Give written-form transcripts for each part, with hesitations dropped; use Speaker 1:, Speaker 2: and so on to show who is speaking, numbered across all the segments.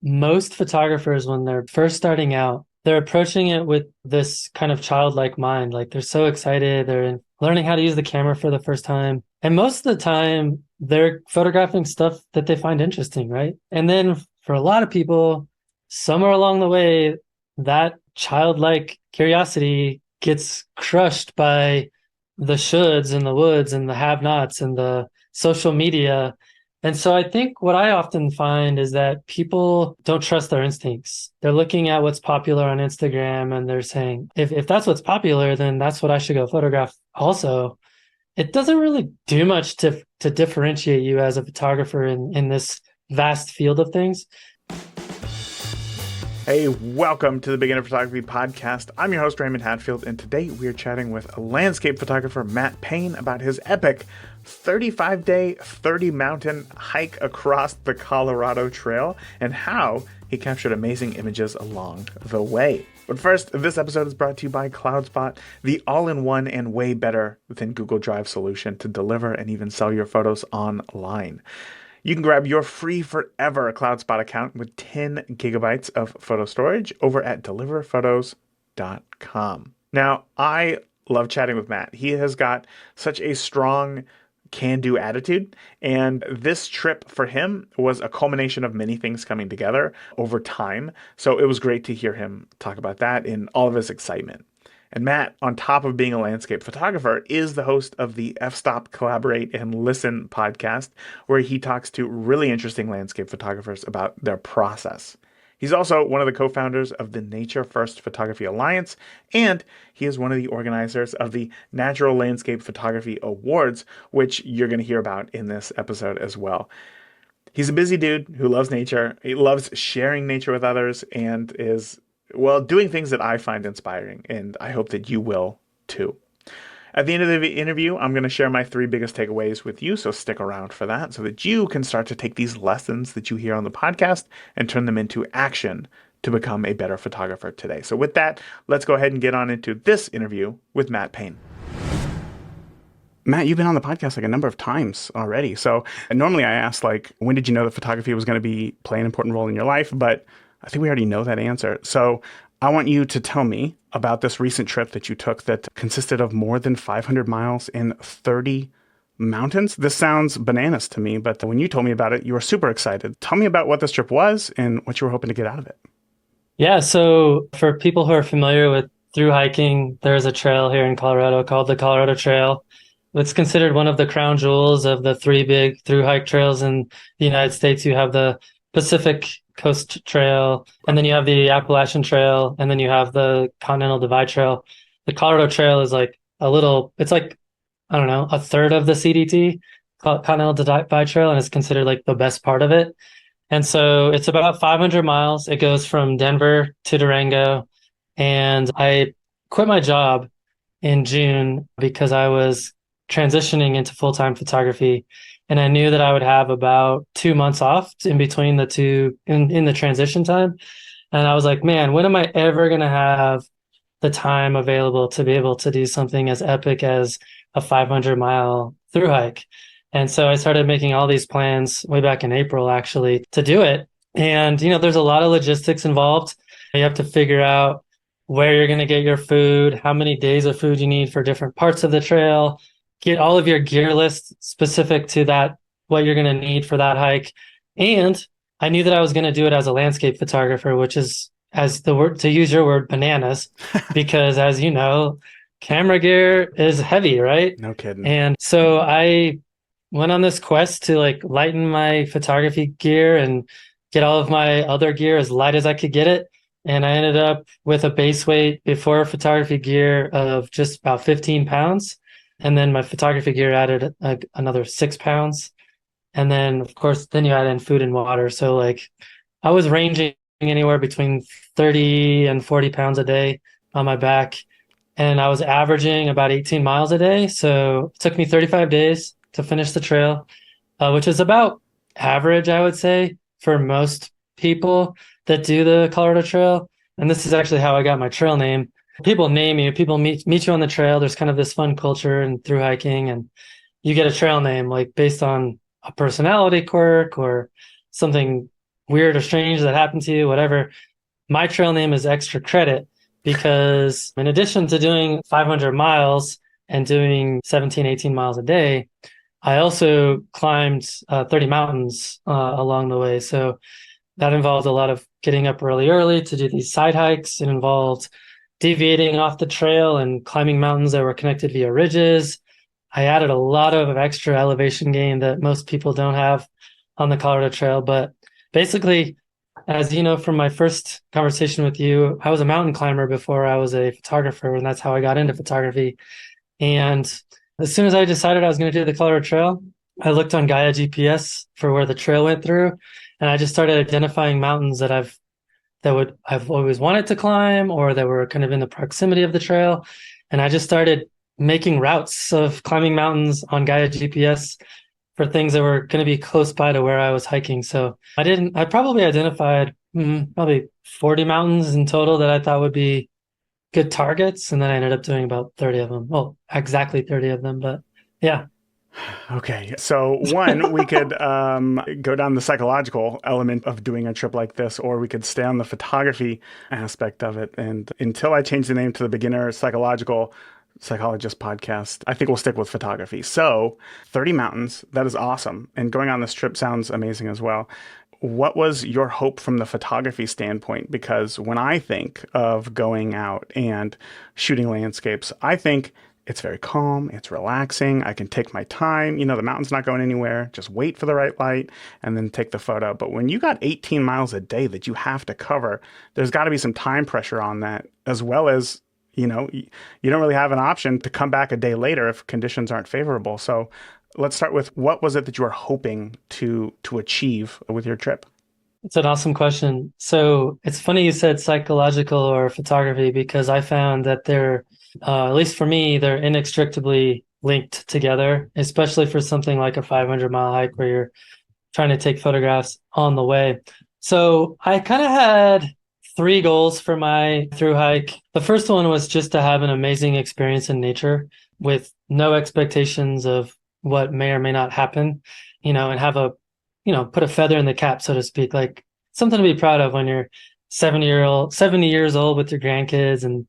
Speaker 1: most photographers, when they're first starting out, they're approaching it with this kind of childlike mind. Like they're so excited, they're learning how to use the camera for the first time. And most of the time, they're photographing stuff that they find interesting, right? And then for a lot of people, somewhere along the way, that childlike curiosity gets crushed by the shoulds and the woulds and the have-nots and the social media. And so I think what I often find is that people don't trust their instincts. They're looking at what's popular on Instagram and they're saying, if that's what's popular, then that's what I should go photograph also. It doesn't really do much to differentiate you as a photographer in this vast field of things.
Speaker 2: Hey, welcome to the Beginner Photography Podcast. I'm your host, Raymond Hatfield, and today we are chatting with landscape photographer Matt Payne about his epic 35-day, 30-mountain hike across the Colorado Trail and how he captured amazing images along the way. But first, this episode is brought to you by CloudSpot, the all-in-one and way better than Google Drive solution to deliver and even sell your photos online. You can grab your free forever CloudSpot account with 10 gigabytes of photo storage over at deliverphotos.com. Now, I love chatting with Matt. He has got such a strong can-do attitude, and this trip for him was a culmination of many things coming together over time. So it was great to hear him talk about that in all of his excitement. And Matt, on top of being a landscape photographer, is the host of the F-Stop Collaborate and Listen podcast, where he talks to really interesting landscape photographers about their process. He's also one of the co-founders of the Nature First Photography Alliance, and he is one of the organizers of the Natural Landscape Photography Awards, which you're going to hear about in this episode as well. He's a busy dude who loves nature. He loves sharing nature with others and is doing things that I find inspiring, and I hope that you will too. At the end of the interview, I'm going to share my 3 biggest takeaways with you, so stick around for that so that you can start to take these lessons that you hear on the podcast and turn them into action to become a better photographer today. So with that, let's go ahead and get on into this interview with Matt Payne. Matt, you've been on the podcast like a number of times already. So normally I ask, when did you know that photography was going to play an important role in your life? But I think we already know that answer. So I want you to tell me about this recent trip that you took that consisted of more than 500 miles in 30 mountains. This sounds bananas to me, but when you told me about it, you were super excited. Tell me about what this trip was and what you were hoping to get out of it.
Speaker 1: Yeah, so for people who are familiar with through hiking, there's a trail here in Colorado called the Colorado Trail. It's considered one of the crown jewels of the 3 big through hike trails in the United States. You have the Pacific Coast Trail, and then you have the Appalachian Trail, and then you have the Continental Divide Trail. The Colorado Trail is it's like, I don't know, a third of the CDT, Continental Divide Trail, and it's considered like the best part of it. And so it's about 500 miles. It goes from Denver to Durango. And I quit my job in June because I was transitioning into full-time photography. And I knew that I would have about 2 months off in between the two in the transition time. And I was like, man, when am I ever going to have the time available to be able to do something as epic as a 500-mile through hike? And so I started making all these plans way back in April, actually, to do it. And, there's a lot of logistics involved. You have to figure out where you're going to get your food, how many days of food you need for different parts of the trail, get all of your gear list specific to that, what you're going to need for that hike. And I knew that I was going to do it as a landscape photographer, which is, as the word, to use your word, bananas, because as you know, camera gear is heavy, right?
Speaker 2: No kidding.
Speaker 1: And so I went on this quest to lighten my photography gear and get all of my other gear as light as I could get it. And I ended up with a base weight before photography gear of just about 15 pounds. And then my photography gear added another 6 pounds. And then, of course, then you add in food and water. So I was ranging anywhere between 30 and 40 pounds a day on my back. And I was averaging about 18 miles a day. So it took me 35 days to finish the trail, which is about average, I would say, for most people that do the Colorado Trail. And this is actually how I got my trail name. People name you, people meet you on the trail. There's kind of this fun culture and through hiking, and you get a trail name based on a personality quirk or something weird or strange that happened to you, whatever, my trail name is extra credit because in addition to doing 500 miles and doing 17, 18 miles a day, I also climbed 30 mountains along the way. So that involved a lot of getting up really early to do these side hikes. It involved deviating off the trail and climbing mountains that were connected via ridges. I added a lot of extra elevation gain that most people don't have on the Colorado Trail. But basically, as you know from my first conversation with you, I was a mountain climber before I was a photographer, and that's how I got into photography. And as soon as I decided I was going to do the Colorado Trail, I looked on Gaia GPS for where the trail went through, and I just started identifying mountains I've always wanted to climb or that were kind of in the proximity of the trail. And I just started making routes of climbing mountains on Gaia GPS for things that were going to be close by to where I was hiking. So I probably identified probably 40 mountains in total that I thought would be good targets. And then I ended up doing about 30 of them. Well, exactly 30 of them, but yeah.
Speaker 2: Okay, so one, we could go down the psychological element of doing a trip like this, or we could stay on the photography aspect of it. And until I change the name to the Beginner Psychologist podcast, I think we'll stick with photography. So 30 mountains, that is awesome. And going on this trip sounds amazing as well. What was your hope from the photography standpoint? Because when I think of going out and shooting landscapes, I think it's very calm, it's relaxing, I can take my time. You know, the mountain's not going anywhere. Just wait for the right light and then take the photo. But when you got 18 miles a day that you have to cover, there's got to be some time pressure on that, as well as, you know, you don't really have an option to come back a day later if conditions aren't favorable. So let's start with, what was it that you were hoping to achieve with your trip?
Speaker 1: It's an awesome question. So it's funny you said psychological or photography because I found that at least for me, they're inextricably linked together, especially for something like a 500-mile hike where you're trying to take photographs on the way. So I kind of had three goals for my through hike. The first one was just to have an amazing experience in nature with no expectations of what may or may not happen, and have put a feather in the cap, so to speak, like something to be proud of when you're 70 years old with your grandkids and,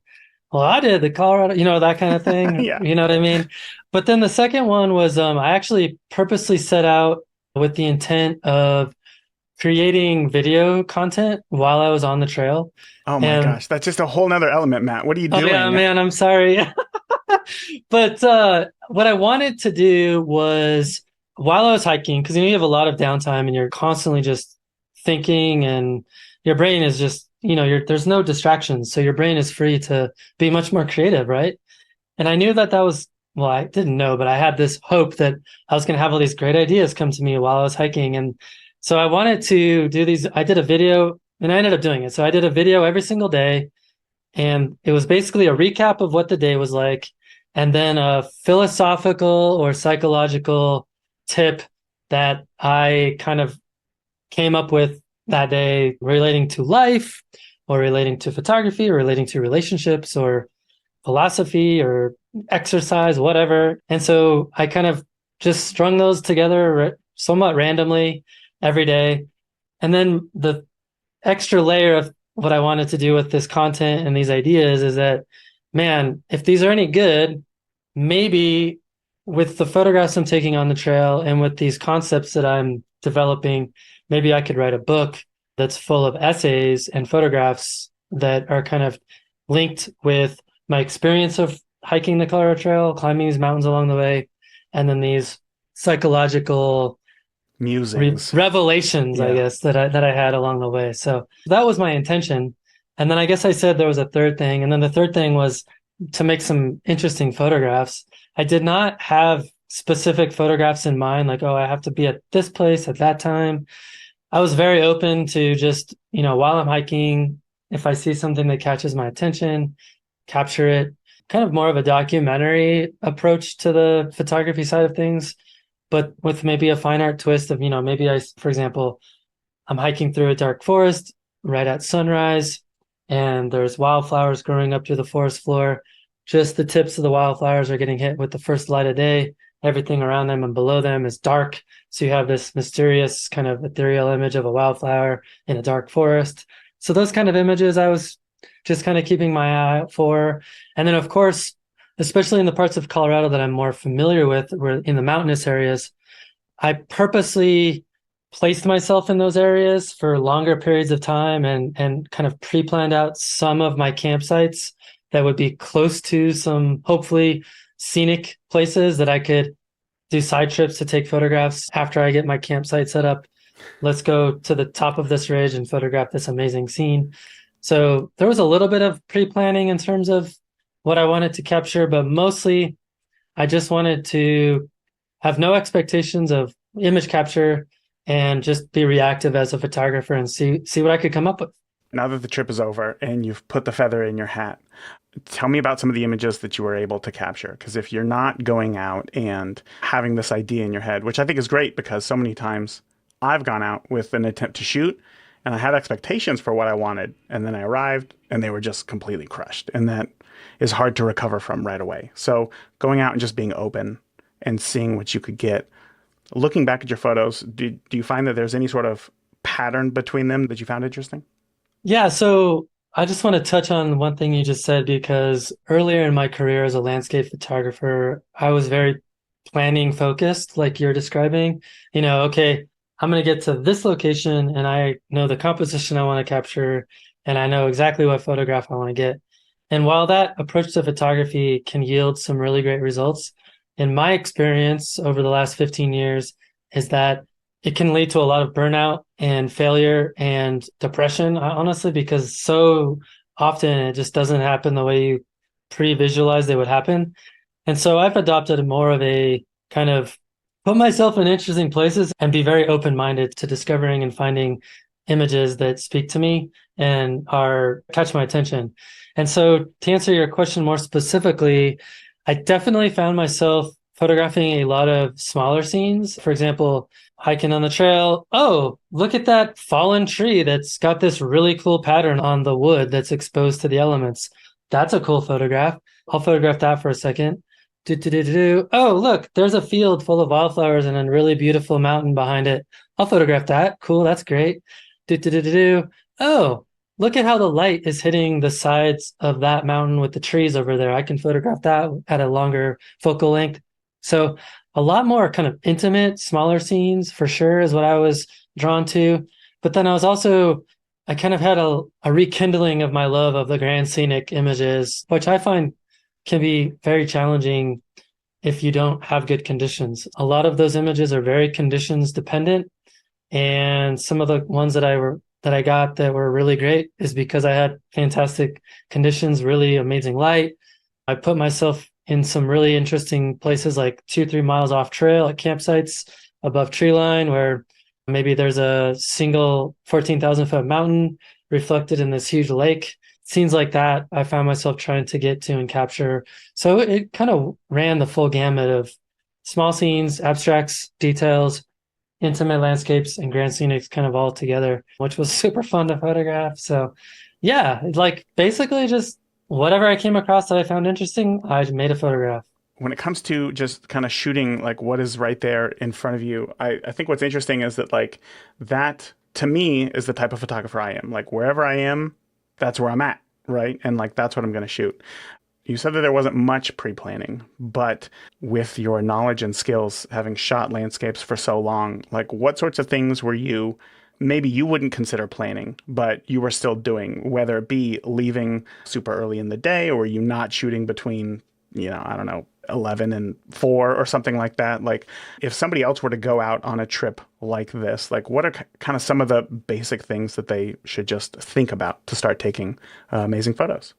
Speaker 1: well, I did the Colorado, that kind of thing.
Speaker 2: Yeah.
Speaker 1: You know what I mean? But then the second one was I actually purposely set out with the intent of creating video content while I was on the trail.
Speaker 2: Oh my
Speaker 1: And
Speaker 2: gosh, that's just a whole nother element, Matt. What are you
Speaker 1: oh yeah,
Speaker 2: doing?
Speaker 1: man, I'm sorry. But what I wanted to do was while I was hiking, because you have a lot of downtime and you're constantly just thinking, and your brain is just, there's no distractions. So your brain is free to be much more creative, right? And I knew that was, well, I didn't know, but I had this hope that I was going to have all these great ideas come to me while I was hiking. And so I wanted to do these. I did a video and I ended up doing it. So I did a video every single day, and it was basically a recap of what the day was like, and then a philosophical or psychological tip that I kind of came up with that day relating to life or relating to photography or relating to relationships or philosophy or exercise, whatever. And so I kind of just strung those together somewhat randomly every day. And then the extra layer of what I wanted to do with this content and these ideas is that, man, if these are any good, maybe with the photographs I'm taking on the trail and with these concepts that I'm developing, maybe I could write a book that's full of essays and photographs that are kind of linked with my experience of hiking the Colorado Trail, climbing these mountains along the way, and then these psychological
Speaker 2: Musings.
Speaker 1: revelations, I
Speaker 2: Yeah.
Speaker 1: guess, that I had along the way. So that was my intention. And then I guess I said there was a third thing. And then the third thing was to make some interesting photographs. I did not have specific photographs in mind, like, oh, I have to be at this place at that time. I was very open to just, while I'm hiking, if I see something that catches my attention, capture it. Kind of more of a documentary approach to the photography side of things, but with maybe a fine art twist of, maybe for example, I'm hiking through a dark forest right at sunrise, and there's wildflowers growing up through the forest floor. Just the tips of the wildflowers are getting hit with the first light of day. everything around them and below them is dark. So you have this mysterious kind of ethereal image of a wildflower in a dark forest. So those kind of images I was just kind of keeping my eye out for. And then, of course, especially in the parts of Colorado that I'm more familiar with, where in the mountainous areas, I purposely placed myself in those areas for longer periods of time and kind of pre-planned out some of my campsites that would be close to some hopefully scenic places that I could do side trips to take photographs after I get my campsite set up. Let's go to the top of this ridge and photograph this amazing scene. So there was a little bit of pre-planning in terms of what I wanted to capture, but mostly I just wanted to have no expectations of image capture and just be reactive as a photographer and see what I could come up with.
Speaker 2: Now that the trip is over and you've put the feather in your hat, tell me about some of the images that you were able to capture. Because if you're not going out and having this idea in your head, which I think is great because so many times I've gone out with an attempt to shoot and I had expectations for what I wanted. And then I arrived and they were just completely crushed. And that is hard to recover from right away. So going out and just being open and seeing what you could get. Looking back at your photos, do you find that there's any sort of pattern between them that you found interesting?
Speaker 1: Yeah, so I just want to touch on one thing you just said because earlier in my career as a landscape photographer, I was very planning focused, like you're describing. Okay, I'm going to get to this location and I know the composition I want to capture and I know exactly what photograph I want to get. And while that approach to photography can yield some really great results, in my experience over the last 15 years, is that it can lead to a lot of burnout and failure and depression, honestly, because so often it just doesn't happen the way you pre-visualized it would happen. And so I've adopted more of a kind of put myself in interesting places and be very open-minded to discovering and finding images that speak to me and are catch my attention. And so to answer your question more specifically, I definitely found myself photographing a lot of smaller scenes. For example, hiking on the trail. Oh, look at that fallen tree that's got this really cool pattern on the wood that's exposed to the elements. That's a cool photograph. I'll photograph that for a second. Do, do, do, do, do. Oh, look, there's a field full of wildflowers and a really beautiful mountain behind it. I'll photograph that. Cool, that's great. Do, do, do, do, do. Oh, look at how the light is hitting the sides of that mountain with the trees over there. I can photograph that at a longer focal length. So a lot more kind of intimate, smaller scenes for sure is what I was drawn to. But then I kind of had a rekindling of my love of the grand scenic images, which I find can be very challenging if you don't have good conditions. A lot of those images are very conditions dependent. And some of the ones that I got that were really great is because I had fantastic conditions, really amazing light. I put myself in some really interesting places like 2, 3 miles off trail at campsites above tree line where maybe there's a single 14,000 foot mountain reflected in this huge lake. Scenes like that, I found myself trying to get to and capture. So it kind of ran the full gamut of small scenes, abstracts, details, intimate landscapes, and grand scenics kind of all together, which was super fun to photograph. So yeah, like basically just whatever I came across that I found interesting, I made a photograph.
Speaker 2: When it comes to just kind of shooting like what is right there in front of you, I think what's interesting is that like that to me is the type of photographer I am. Like wherever I am, that's where I'm at, right? And like that's what I'm going to shoot. You said that there wasn't much pre-planning, but with your knowledge and skills, having shot landscapes for so long, like what sorts of things were you maybe you wouldn't consider planning, but you were still doing, whether it be leaving super early in the day or you not shooting between, I don't know, 11 and 4 or something like that. Like if somebody else were to go out on a trip like this, like what are kind of some of the basic things that they should just think about to start taking amazing photos?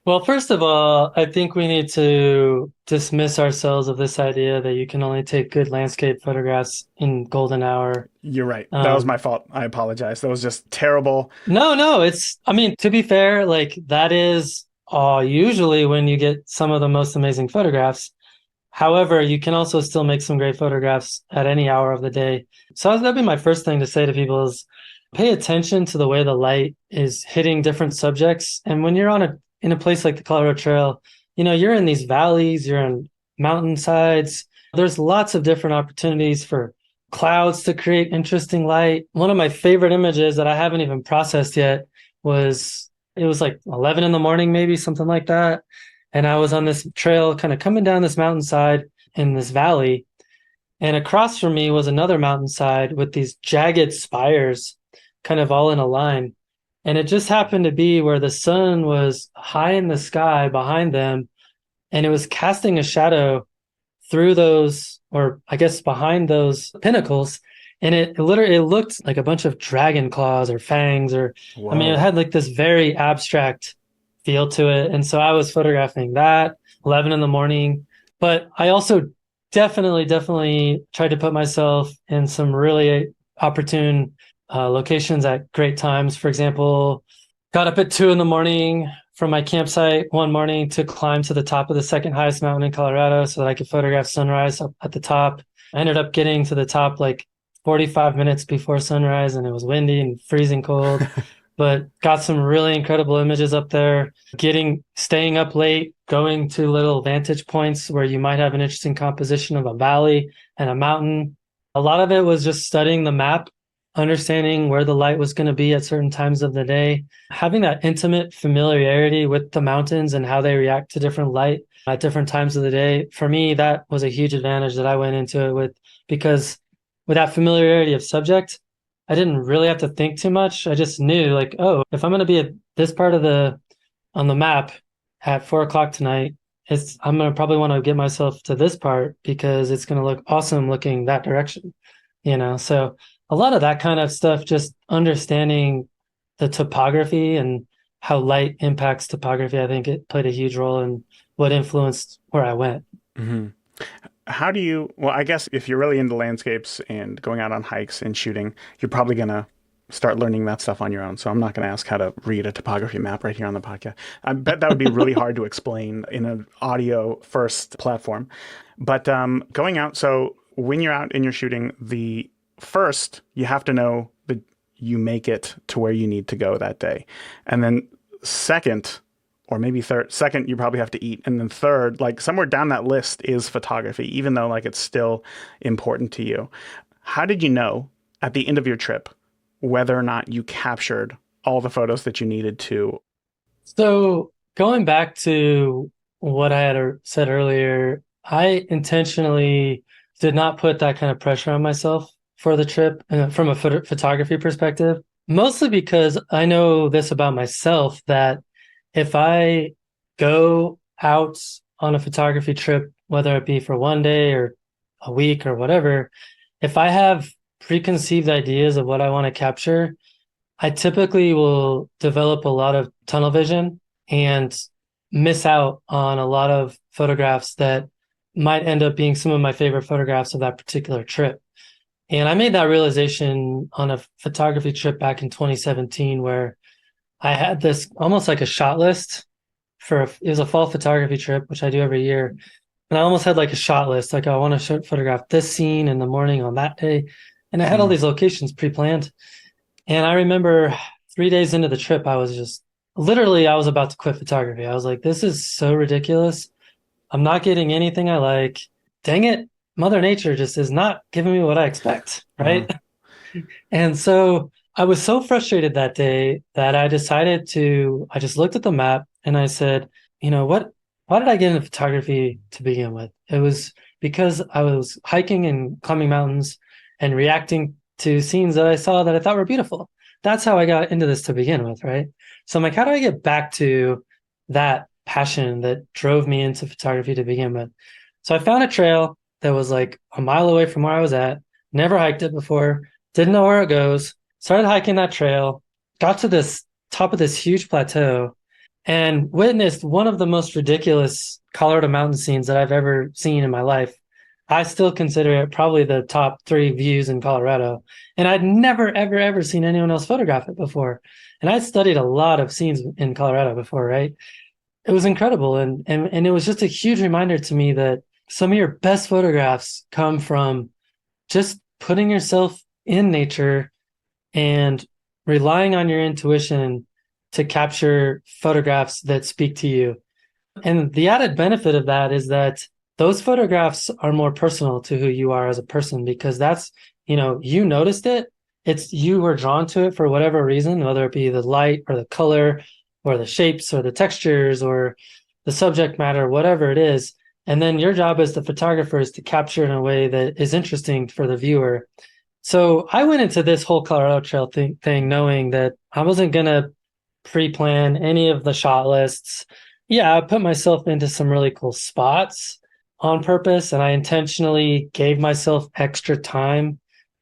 Speaker 1: Well, first of all, I think we need to dismiss ourselves of this idea that you can only take good landscape photographs in golden hour.
Speaker 2: You're right. That was my
Speaker 1: Um,
Speaker 2: fault. I apologize. That was just terrible.
Speaker 1: no, I mean, to be fair, like that is usually when you get some of the most amazing photographs. However, you can also still make some great photographs at any hour of the day. So that'd be my first thing to say to people is pay attention to the way the light is hitting different subjects. And when you're in a place like the Colorado Trail, you're in these valleys, you're on mountainsides, There's lots of different opportunities for clouds to create interesting light. One of my favorite images that I haven't even processed yet was it was like 11 in the morning, maybe something like that. And I was on this trail kind of coming down this mountainside in this valley. And across from me was another mountainside with these jagged spires kind of all in a line. And it just happened to be where the sun was high in the sky behind them, and it was casting a shadow through those, or I guess behind those pinnacles. And it literally it looked like a bunch of dragon claws or fangs, or I mean, it
Speaker 2: Whoa.
Speaker 1: had like this very abstract feel to it. And so I was photographing that 11 in the morning. But I also definitely tried to put myself in some really opportune locations at great times. For example, got up at 2 in the morning from my campsite one morning to climb to the top of the second highest mountain in Colorado so that I could photograph sunrise up at the top. I ended up getting to the top like 45 minutes before sunrise, and it was windy and freezing cold, but got some really incredible images up there. Staying up late, going to little vantage points where you might have an interesting composition of a valley and a mountain. A lot of it was just studying the map, understanding where the light was going to be at certain times of the day, having that intimate familiarity with the mountains and how they react to different light at different times of the day. For me, that was a huge advantage that I went into it with, because with that familiarity of subject, I didn't really have to think too much. I just knew like, oh, if I'm going to be at this part of the on the map at 4 o'clock tonight, I'm gonna probably want to get myself to this part because it's gonna look awesome looking that direction, you know. So a lot of that kind of stuff, just understanding the topography and how light impacts topography, I think it played a huge role in what influenced where I went.
Speaker 2: Hmm. How do you, well, I guess if you're really into landscapes and going out on hikes and shooting, you're probably going to start learning that stuff on your own. So I'm not going to ask how to read a topography map right here on the podcast. I bet that would be really hard to explain in an audio first platform. But going out, so when you're out and you're shooting, the first, you have to know that you make it to where you need to go that day. And then second, or maybe third, second, you probably have to eat. And then third, like somewhere down that list is photography, even though like it's still important to you. How did you know at the end of your trip whether or not you captured all the photos that you needed to?
Speaker 1: So going back to what I had said earlier, I intentionally did not put that kind of pressure on myself for the trip from a photography perspective, mostly because I know this about myself that if I go out on a photography trip, whether it be for one day or a week or whatever, if I have preconceived ideas of what I want to capture, I typically will develop a lot of tunnel vision and miss out on a lot of photographs that might end up being some of my favorite photographs of that particular trip. And I made that realization on a photography trip back in 2017 where I had this almost like a shot list it was a fall photography trip, which I do every year. And I almost had like a shot list, like I want to photograph this scene in the morning on that day. And I had all
Speaker 2: Mm,
Speaker 1: these locations pre-planned. And I remember 3 days into the trip, I was just literally, I was about to quit photography. I was like, this is so ridiculous. I'm not getting anything I like. Dang it. Mother Nature just is not giving me what I expect.
Speaker 2: uh,
Speaker 1: Right. And so I was so frustrated that day that I just looked at the map and I said, you know what? Why did I get into photography to begin with? It was because I was hiking and climbing mountains and reacting to scenes that I saw that I thought were beautiful. That's how I got into this to begin with, right? So I'm like, how do I get back to that passion that drove me into photography to begin with? So I found a trail that was like a mile away from where I was at, never hiked it before, didn't know where it goes, started hiking that trail, got to this top of this huge plateau, and witnessed one of the most ridiculous Colorado mountain scenes that I've ever seen in my life. I still consider it probably the top three views in Colorado. And I'd never, ever seen anyone else photograph it before. And I'd studied a lot of scenes in Colorado before, right? It was incredible. And it was just a huge reminder to me that some of your best photographs come from just putting yourself in nature and relying on your intuition to capture photographs that speak to you. And the added benefit of that is that those photographs are more personal to who you are as a person because that's, you noticed it. It's you were drawn to it for whatever reason, whether it be the light or the color or the shapes or the textures or the subject matter, whatever it is. And then your job as the photographer is to capture it in a way that is interesting for the viewer. So I went into this whole Colorado Trail thing knowing that I wasn't gonna pre-plan any of the shot lists. Yeah, I put myself into some really cool spots on purpose, and I intentionally gave myself extra time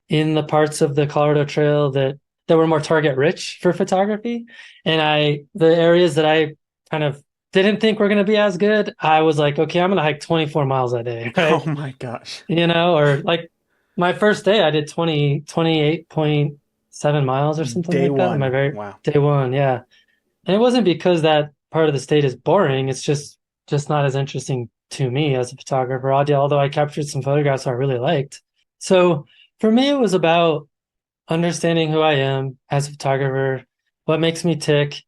Speaker 1: in the parts of the Colorado Trail that were more target rich for photography. And the areas that I kind of didn't think were going to be as good, I was like, okay, I'm going to hike 24 miles a day,
Speaker 2: Oh
Speaker 1: right?
Speaker 2: my gosh.
Speaker 1: Or like my first day, I did 28.7 miles or something
Speaker 2: Day
Speaker 1: like that. My
Speaker 2: one.
Speaker 1: very
Speaker 2: Wow.
Speaker 1: day one, yeah. And it wasn't because that part of the state is boring. It's just not as interesting to me as a photographer, although I captured some photographs I really liked. So for me, it was about understanding who I am as a photographer, what makes me tick,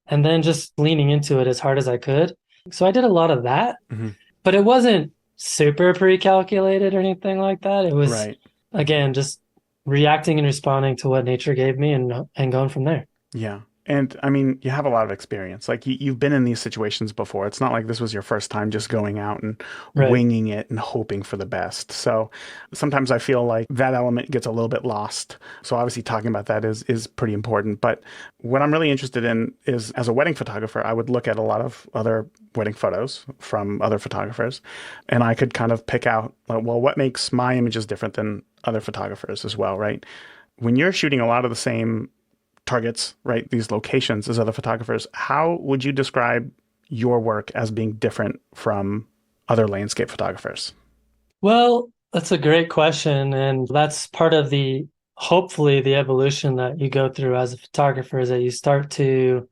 Speaker 1: and then just leaning into it as hard as I could. So I did a lot of that,
Speaker 2: Hmm.
Speaker 1: but it wasn't super pre-calculated or anything like that. It was,
Speaker 2: Right.
Speaker 1: again, just reacting and responding to what nature gave me and going from there.
Speaker 2: Yeah. And I mean, you have a lot of experience. Like you've been in these situations before. It's not like this was your first time just going out and
Speaker 1: Right.
Speaker 2: winging it and hoping for the best. So sometimes I feel like that element gets a little bit lost. So obviously talking about that is pretty important. But what I'm really interested in is as a wedding photographer, I would look at a lot of other wedding photos from other photographers, and I could kind of pick out, well, what makes my images different than other photographers as well, right? When you're shooting a lot of the same targets, right, these locations as other photographers, how would you describe your work as being different from other landscape photographers?
Speaker 1: Well, that's a great question. And that's part of hopefully, the evolution that you go through as a photographer is that you start to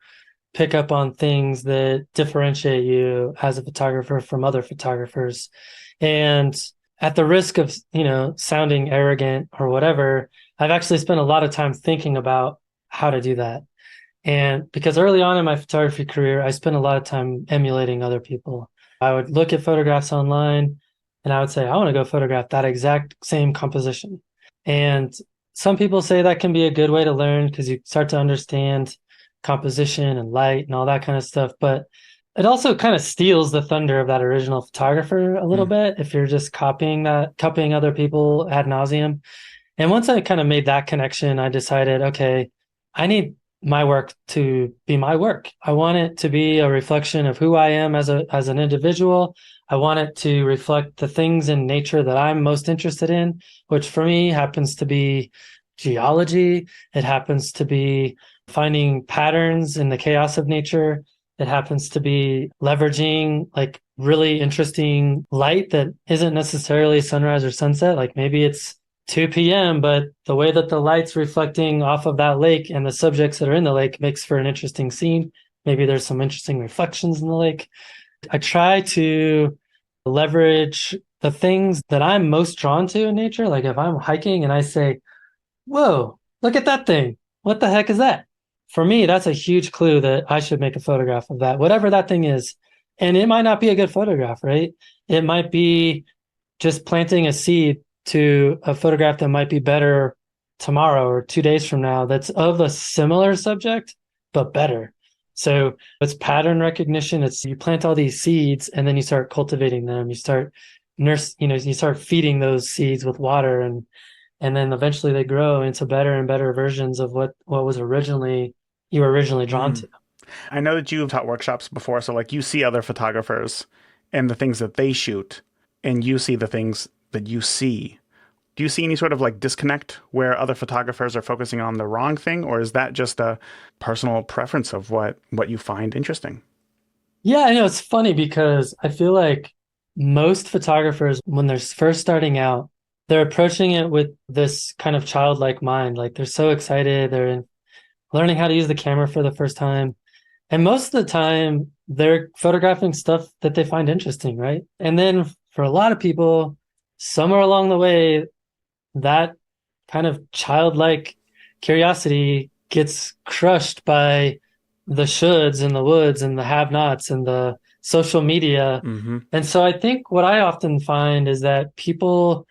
Speaker 1: pick up on things that differentiate you as a photographer from other photographers. And at the risk of, sounding arrogant or whatever, I've actually spent a lot of time thinking about how to do that. And because early on in my photography career, I spent a lot of time emulating other people. I would look at photographs online and I would say, I want to go photograph that exact same composition. And some people say that can be a good way to learn because you start to understand composition and light and all that kind of stuff. But it also kind of steals the thunder of that original photographer a little
Speaker 2: Mm,
Speaker 1: bit if you're just copying other people ad nauseum. And once I kind of made that connection, I decided, okay, I need my work to be my work. I want it to be a reflection of who I am as an individual. I want it to reflect the things in nature that I'm most interested in, which for me happens to be geology. It happens to be finding patterns in the chaos of nature. It happens to be leveraging like really interesting light that isn't necessarily sunrise or sunset. Like maybe it's 2 p.m., but the way that the light's reflecting off of that lake and the subjects that are in the lake makes for an interesting scene. Maybe there's some interesting reflections in the lake. I try to leverage the things that I'm most drawn to in nature. Like if I'm hiking and I say, whoa, look at that thing. What the heck is that? For me, that's a huge clue that I should make a photograph of that, whatever that thing is. And it might not be a good photograph, right? It might be just planting a seed to a photograph that might be better tomorrow or 2 days from now that's of a similar subject, but better. So it's pattern recognition. It's you plant all these seeds and then you start cultivating them. You start you start feeding those seeds with water and then eventually they grow into better and better versions of what was originally you were originally drawn
Speaker 2: mm.
Speaker 1: to.
Speaker 2: I know that you've taught workshops before, so like you see other photographers and the things that they shoot, and you see the things that you see. Do you see any sort of like disconnect where other photographers are focusing on the wrong thing, or is that just a personal preference of what you find interesting?
Speaker 1: Yeah, I know it's funny because I feel like most photographers, when they're first starting out, they're approaching it with this kind of childlike mind. Like they're so excited, learning how to use the camera for the first time. And most of the time, they're photographing stuff that they find interesting, right? And then for a lot of people, somewhere along the way, that kind of childlike curiosity gets crushed by the shoulds and the woulds and the have-nots and the social media.
Speaker 2: Hmm.
Speaker 1: And so I think what I often find is that people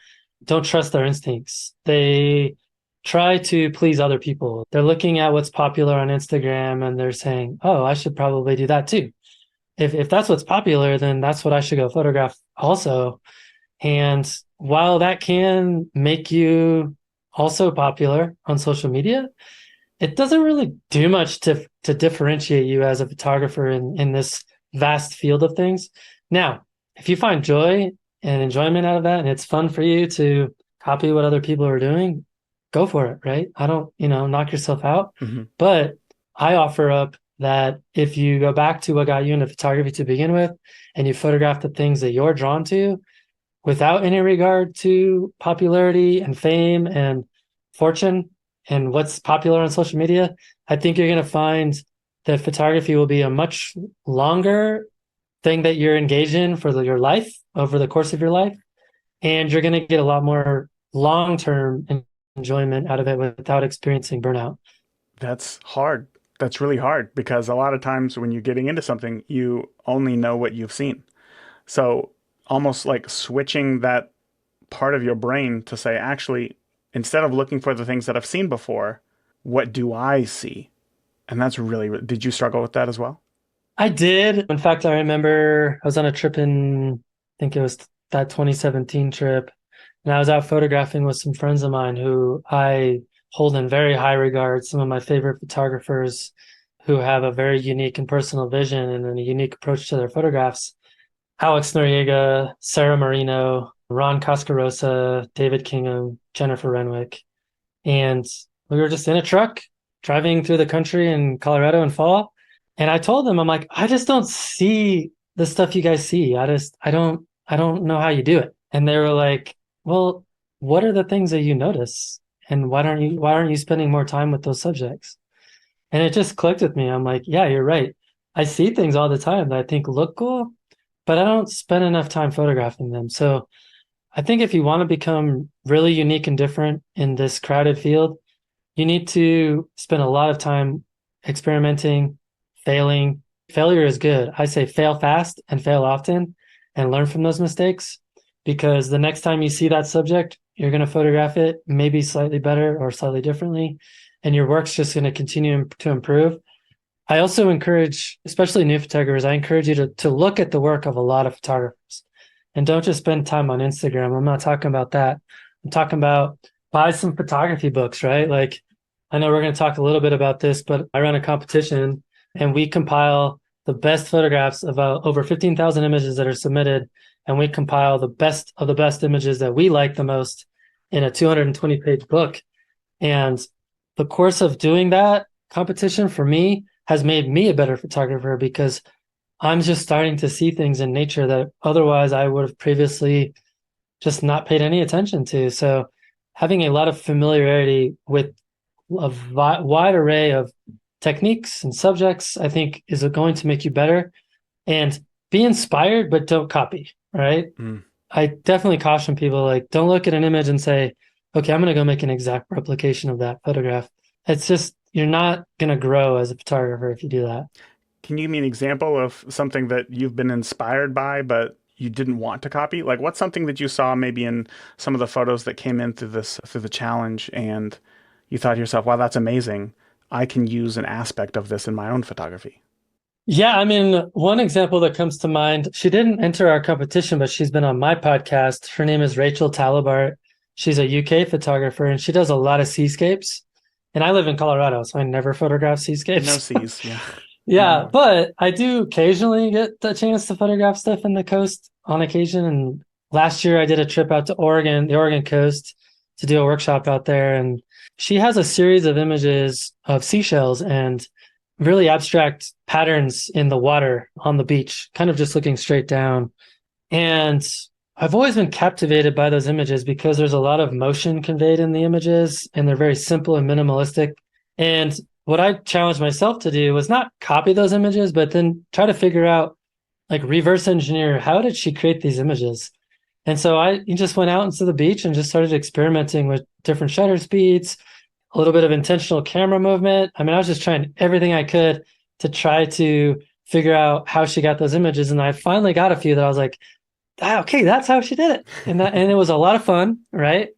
Speaker 1: don't trust their instincts. They try to please other people. They're looking at what's popular on Instagram and they're saying, "Oh, I should probably do that too. If that's what's popular, then that's what I should go photograph also." And while that can make you also popular on social media, it doesn't really do much to differentiate you as a photographer in this vast field of things. Now, if you find joy and enjoyment out of that and it's fun for you to copy what other people are doing, go for it, right? I don't, knock yourself out.
Speaker 2: Hmm.
Speaker 1: But I offer up that if you go back to what got you into photography to begin with and you photograph the things that you're drawn to, without any regard to popularity and fame and fortune and what's popular on social media, I think you're going to find that photography will be a much longer thing that you're engaged in for your life over the course of your life. And you're going to get a lot more long term enjoyment out of it without experiencing burnout.
Speaker 2: That's hard. That's really hard because a lot of times when you're getting into something, you only know what you've seen. So almost like switching that part of your brain to say, actually, instead of looking for the things that I've seen before, what do I see? And that's really, did you struggle with that as well?
Speaker 1: I did. In fact, I remember I was on a trip I think it was that 2017 trip, and I was out photographing with some friends of mine who I hold in very high regard, some of my favorite photographers who have a very unique and personal vision and a unique approach to their photographs. Alex Noriega, Sarah Marino, Ron Cascarosa, David Kingham, Jennifer Renwick. And we were just in a truck driving through the country in Colorado in fall. And I told them, I'm like, I just don't see the stuff you guys see. I don't know how you do it. And they were like, well, what are the things that you notice? And why aren't you spending more time with those subjects? And it just clicked with me. I'm like, yeah, you're right. I see things all the time that I think look cool, but I don't spend enough time photographing them. So I think if you want to become really unique and different in this crowded field, you need to spend a lot of time experimenting, failing. Failure is good. I say fail fast and fail often and learn from those mistakes because the next time you see that subject, you're going to photograph it maybe slightly better or slightly differently, and your work's just going to continue to improve. I also encourage, especially new photographers, I encourage you to look at the work of a lot of photographers and don't just spend time on Instagram. I'm not talking about that. I'm talking about buy some photography books, right? Like, I know we're going to talk a little bit about this, but I run a competition and we compile the best photographs of over 15,000 images that are submitted. And we compile the best of the best images that we like the most in a 220-page book. And the course of doing that competition for me has made me a better photographer because I'm just starting to see things in nature that otherwise I would have previously just not paid any attention to. So having a lot of familiarity with a wide array of techniques and subjects, I think, is going to make you better. And be inspired, but don't copy, right?
Speaker 2: Mm.
Speaker 1: I definitely caution people like, don't look at an image and say, okay, I'm going to go make an exact replication of that photograph. It's just, you're not going to grow as a photographer if you do that.
Speaker 2: Can you give me an example of something that you've been inspired by, but you didn't want to copy? Like, what's something that you saw maybe in some of the photos that came in through the challenge, and you thought to yourself, "Wow, that's amazing. I can use an aspect of this in my own photography."
Speaker 1: Yeah, I mean, one example that comes to mind, she didn't enter our competition, but she's been on my podcast. Her name is Rachel Talabart. She's a UK photographer and she does a lot of seascapes. And I live in Colorado, so I never photograph
Speaker 2: No
Speaker 1: seascapes.
Speaker 2: C's, yeah.
Speaker 1: Yeah,
Speaker 2: No.
Speaker 1: but I do occasionally get the chance to photograph stuff in the coast on occasion. And last year I did a trip out to Oregon, the Oregon coast, to do a workshop out there. And she has a series of images of seashells and really abstract patterns in the water on the beach, kind of just looking straight down. And I've always been captivated by those images because there's a lot of motion conveyed in the images and they're very simple and minimalistic. And what I challenged myself to do was not copy those images, but then try to figure out, like, reverse engineer, how did she create these images? And so I just went out into the beach and just started experimenting with different shutter speeds, a little bit of intentional camera movement. I mean, I was just trying everything I could to try to figure out how she got those images. And I finally got a few that I was like, ah, okay, that's how she did it. And it was a lot of fun, right?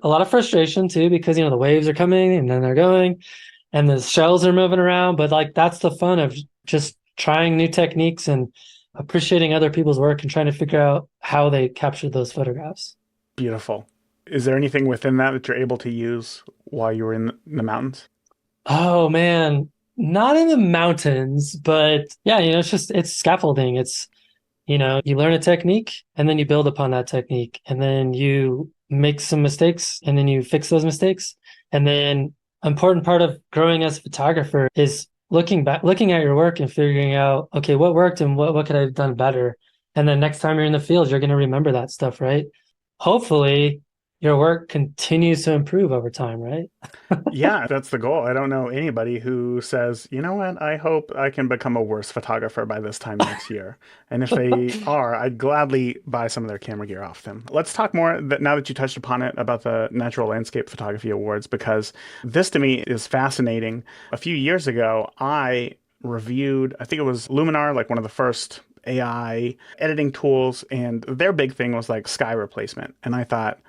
Speaker 1: A lot of frustration too, because the waves are coming and then they're going and the shells are moving around. But like that's the fun of just trying new techniques and appreciating other people's work and trying to figure out how they captured those photographs.
Speaker 2: Beautiful. Is there anything within that that you're able to use while you were in the mountains?
Speaker 1: Oh man, not in the mountains, but yeah, it's scaffolding. You learn a technique and then you build upon that technique and then you make some mistakes and then you fix those mistakes. And then important part of growing as a photographer is looking at your work and figuring out, okay, what worked and what could I have done better? And then next time you're in the field, you're going to remember that stuff, right? Hopefully your work continues to improve over time, right?
Speaker 2: Yeah, that's the goal. I don't know anybody who says, you know what, I hope I can become a worse photographer by this time next year. And if they are, I'd gladly buy some of their camera gear off them. Let's talk more now that you touched upon it about the Natural Landscape Photography Awards, because this to me is fascinating. A few years ago, I reviewed, I think it was Luminar, like one of the first AI editing tools, and their big thing was like sky replacement. And I thought,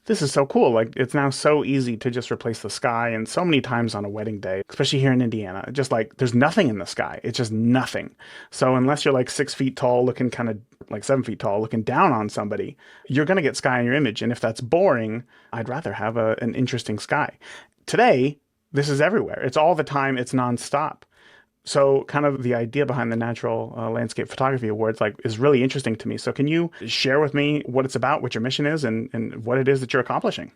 Speaker 2: this is so cool. Like, it's now so easy to just replace the sky. And so many times on a wedding day, especially here in Indiana, just like there's nothing in the sky. It's just nothing. So, unless you're like 6 feet tall, looking kind of like 7 feet tall, looking down on somebody, you're going to get sky in your image. And if that's boring, I'd rather have an interesting sky. Today, this is everywhere. It's all the time, it's nonstop. So, kind of the idea behind the Natural Landscape Photography Awards is really interesting to me. So, can you share with me what it's about, what your mission is, and what it is that you're accomplishing?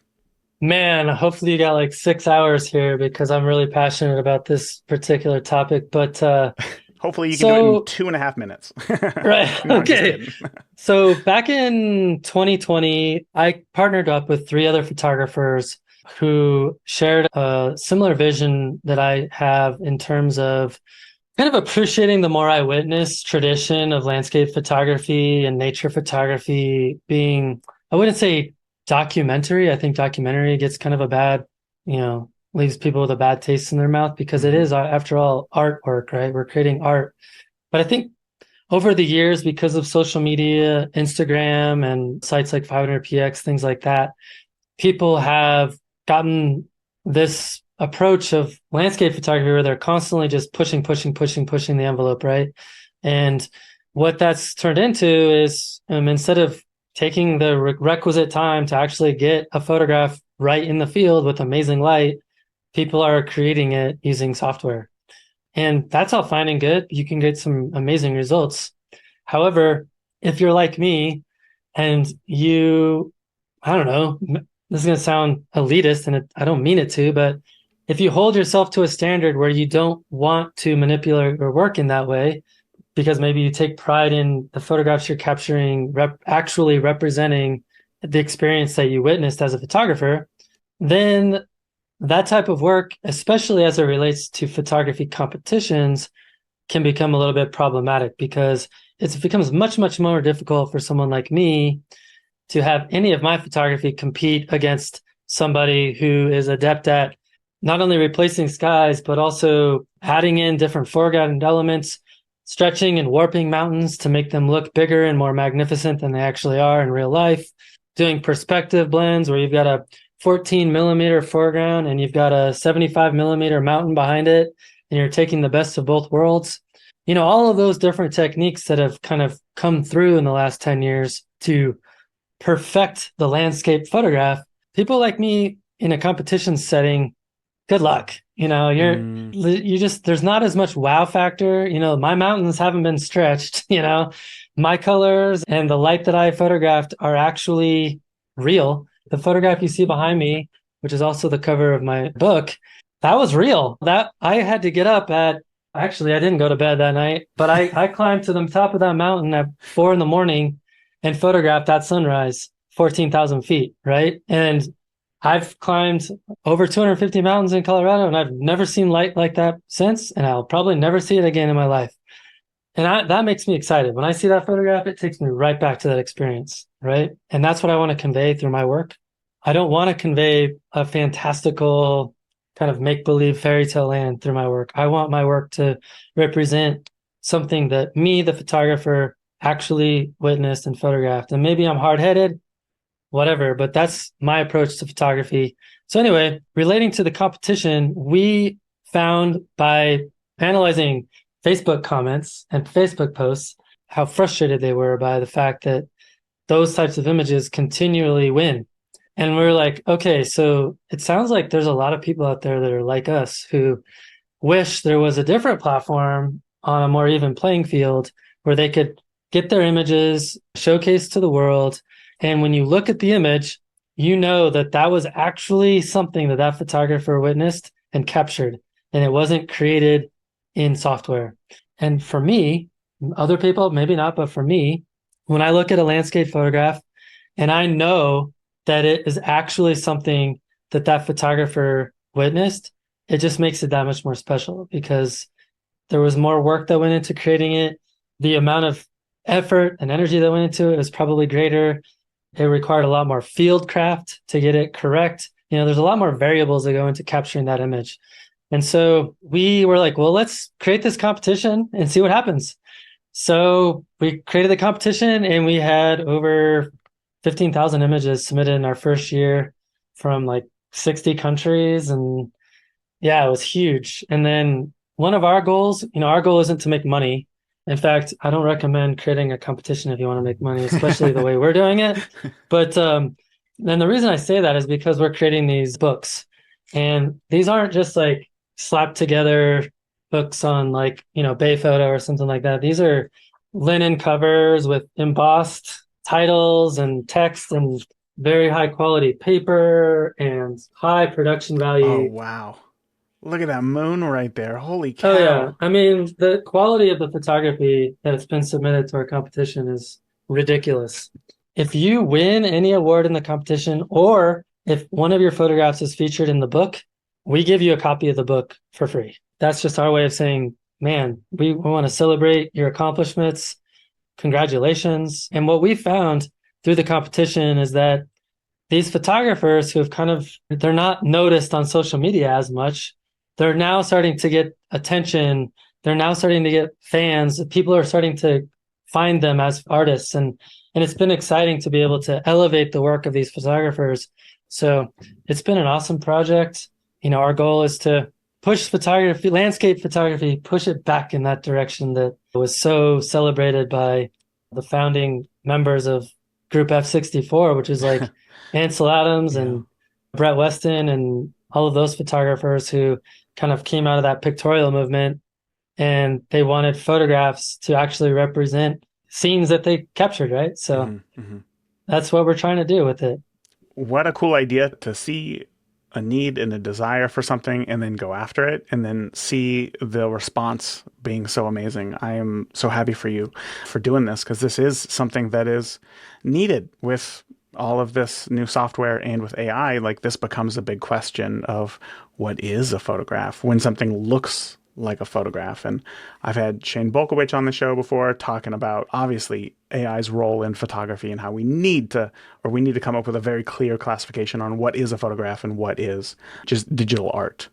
Speaker 1: Man, hopefully you got like 6 hours here because I'm really passionate about this particular topic. But
Speaker 2: Hopefully, you can do it in
Speaker 1: so
Speaker 2: 2.5 minutes.
Speaker 1: right,
Speaker 2: No, I'm just
Speaker 1: okay.
Speaker 2: kidding.
Speaker 1: So back in 2020, I partnered up with three other photographers who shared a similar vision that I have in terms of kind of appreciating the more eyewitness tradition of landscape photography and nature photography being, I wouldn't say documentary. I think documentary gets kind of a bad, leaves people with a bad taste in their mouth because it
Speaker 2: Hmm.
Speaker 1: is, after all, artwork, right? We're creating art. But I think over the years, because of social media, Instagram, and sites like 500px, things like that, people have gotten this approach of landscape photography where they're constantly just pushing the envelope, right? And what that's turned into is instead of taking the requisite time to actually get a photograph right in the field with amazing light, people are creating it using software. And that's all fine and good. You can get some amazing results. However, if you're like me and I don't know, this is going to sound elitist and I don't mean it to, but if you hold yourself to a standard where you don't want to manipulate your work in that way, because maybe you take pride in the photographs you're capturing, actually representing the experience that you witnessed as a photographer, then that type of work, especially as it relates to photography competitions, can become a little bit problematic because it becomes much more difficult for someone like me to have any of my photography compete against somebody who is adept at not only replacing skies, but also adding in different foreground elements, stretching and warping mountains to make them look bigger and more magnificent than they actually are in real life, doing perspective blends where you've got a 14 millimeter foreground and you've got a 75 millimeter mountain behind it, and you're taking the best of both worlds. All of those different techniques that have kind of come through in the last 10 years to perfect the landscape photograph. People like me in a competition setting, good luck.
Speaker 2: Mm,
Speaker 1: You just, there's not as much wow factor. My mountains haven't been stretched. My colors and the light that I photographed are actually real. The photograph you see behind me, which is also the cover of my book, that was real. That I had to get up at, actually, I didn't go to bed that night, but I climbed to the top of that mountain at 4 in the morning and photographed that sunrise, 14,000 feet, right? And I've climbed over 250 mountains in Colorado, and I've never seen light like that since, and I'll probably never see it again in my life. And that makes me excited. When I see that photograph, it takes me right back to that experience, right? And that's what I want to convey through my work. I don't want to convey a fantastical kind of make-believe fairy tale land through my work. I want my work to represent something that me, the photographer, actually witnessed and photographed. And maybe I'm hard-headed, whatever, but that's my approach to photography. So anyway, relating to the competition, we found by analyzing Facebook comments and Facebook posts how frustrated they were by the fact that those types of images continually win. And we're like, okay, so it sounds like there's a lot of people out there that are like us who wish there was a different platform on a more even playing field where they could get their images showcased to the world. And when you look at the image, you know that that was actually something that that photographer witnessed and captured, and it wasn't created in software. And for me, other people, maybe not, but for me, when I look at a landscape photograph and I know that it is actually something that that photographer witnessed, it just makes it that much more special because there was more work that went into creating it. The amount of effort and energy that went into it was probably greater. It required a lot more field craft to get it correct. There's a lot more variables that go into capturing that image. And so we were like, well, let's create this competition and see what happens. So we created the competition and we had over 15,000 images submitted in our first year from like 60 countries. And yeah, it was huge. And then one of our goals, our goal isn't to make money. In fact, I don't recommend creating a competition if you want to make money, especially the way we're doing it. But then the reason I say that is because we're creating these books. And these aren't just like slapped together books on like, Bay Photo or something like that. These are linen covers with embossed titles and text and very high quality paper and high production
Speaker 2: Oh,
Speaker 1: value.
Speaker 2: wow. Look at that moon right there. Holy
Speaker 1: Oh yeah.
Speaker 2: cow.
Speaker 1: I mean, the quality of the photography that's been submitted to our competition is ridiculous. If you win any award in the competition, or if one of your photographs is featured in the book, we give you a copy of the book for free. That's just our way of saying, man, we want to celebrate your accomplishments. Congratulations. And what we found through the competition is that these photographers who have they're not noticed on social media as much, they're now starting to get attention. They're now starting to get fans. People are starting to find them as artists. And it's been exciting to be able to elevate the work of these photographers. So it's been an awesome project. Our goal is to push photography, landscape photography, push it back in that direction that was so celebrated by the founding members of Group F64, which is like Ansel Adams
Speaker 2: Yeah.
Speaker 1: and Brett Weston and all of those photographers who kind of came out of that pictorial movement, and they wanted photographs to actually represent scenes that they captured, right? So
Speaker 2: Hmm. Hmm.
Speaker 1: that's what we're trying to do with it.
Speaker 2: What a cool idea to see a need and a desire for something and then go after it and then see the response being so amazing. I am so happy for you for doing this because this is something that is needed with all of this new software and with AI. Like, this becomes a big question of what is a photograph when something looks like a photograph. And I've had Shane Bolkowicz on the show before talking about obviously AI's role in photography and how we need to come up with a very clear classification on what is a photograph and what is just digital art.